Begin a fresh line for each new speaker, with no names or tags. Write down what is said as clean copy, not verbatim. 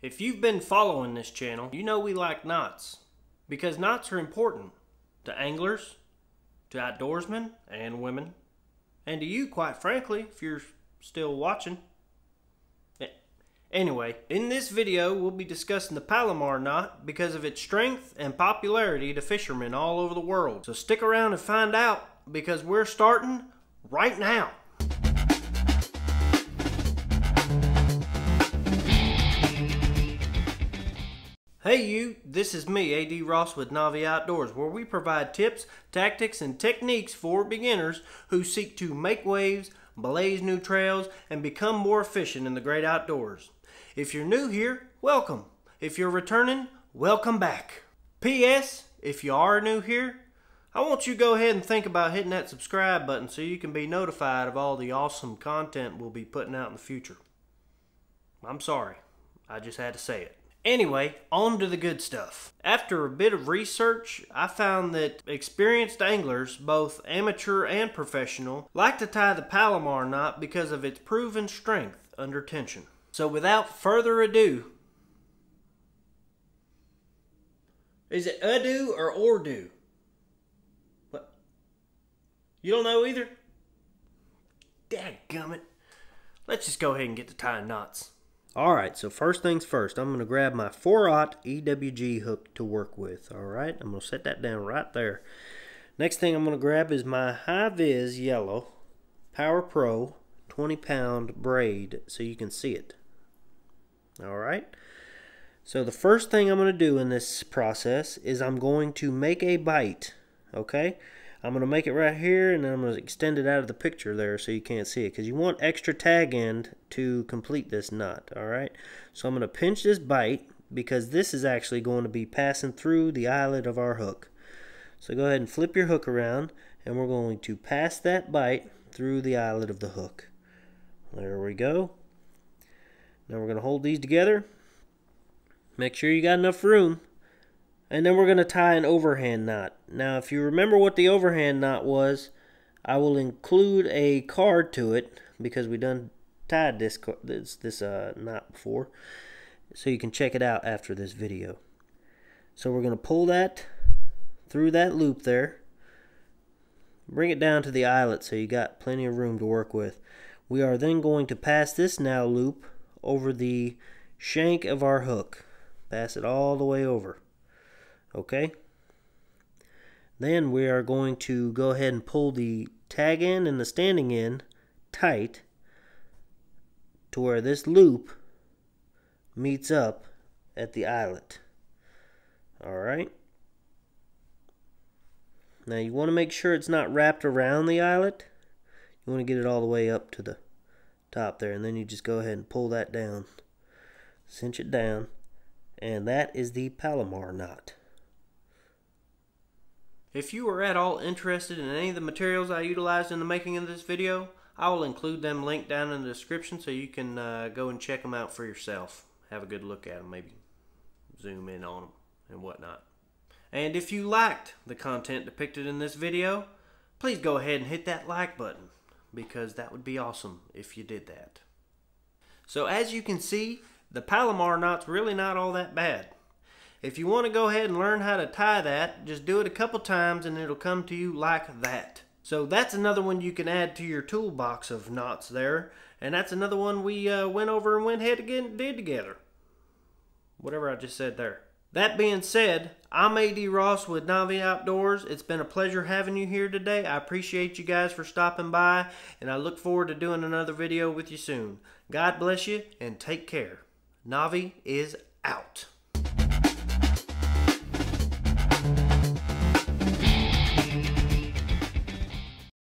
If you've been following this channel, you know we like knots, because knots are important to anglers, to outdoorsmen and women, and to you, quite frankly, if you're still watching. Anyway, in this video we'll be discussing the Palomar knot because of its strength and popularity to fishermen all over the world. So stick around and find out, because we're starting right now. Hey you, this is me, A.D. Ross with Novi Outdoors, where we provide tips, tactics, and techniques for beginners who seek to make waves, blaze new trails, and become more efficient in the great outdoors. If you're new here, welcome. If you're returning, welcome back. P.S. If you are new here, I want you to go ahead and think about hitting that subscribe button so you can be notified of all the awesome content we'll be putting out in the future. I'm sorry, I just had to say it. Anyway, on to the good stuff. After a bit of research, I found that experienced anglers, both amateur and professional, like to tie the Palomar knot because of its proven strength under tension. So without further ado, is it ado or ordo? What? You don't know either? Dadgummit. Let's just go ahead and get to tying knots. Alright, so first things first, I'm going to grab my 4/0 EWG hook to work with. Alright, I'm going to set that down right there. Next thing I'm going to grab is my high-vis yellow Power Pro 20-pound braid so you can see it. Alright, so the first thing I'm going to do in this process is I'm going to make a bite. Okay, I'm going to make it right here, and then I'm going to extend it out of the picture there so you can't see it, because you want extra tag end to complete this knot. Alright, so I'm going to pinch this bite because this is actually going to be passing through the eyelet of our hook. So go ahead and flip your hook around, and we're going to pass that bite through the eyelet of the hook. There we go. Now we're going to hold these together. Make sure you got enough room. And then we're going to tie an overhand knot. Now, if you remember what the overhand knot was, I will include a card to it because we done tied this knot before, so you can check it out after this video. So we're going to pull that through that loop there, bring it down to the eyelet so you got plenty of room to work with. We are then going to pass this now loop over the shank of our hook. Pass it all the way over. Okay, then we are going to go ahead and pull the tag end and the standing end tight to where this loop meets up at the eyelet. Alright, now you want to make sure it's not wrapped around the eyelet. You want to get it all the way up to the top there, and then you just go ahead and pull that down, cinch it down, and that is the Palomar knot. If you are at all interested in any of the materials I utilized in the making of this video, I will include them linked down in the description so you can go and check them out for yourself. Have a good look at them, maybe zoom in on them and whatnot. And if you liked the content depicted in this video, please go ahead and hit that like button, because that would be awesome if you did that. So as you can see, the Palomar knot's really not all that bad. If you want to go ahead and learn how to tie that, just do it a couple times and it'll come to you like that. So that's another one you can add to your toolbox of knots there. And that's another one we went over and went ahead again and did together. Whatever I just said there. That being said, I'm A.D. Ross with Novi Outdoors. It's been a pleasure having you here today. I appreciate you guys for stopping by, and I look forward to doing another video with you soon. God bless you and take care. Novi is out.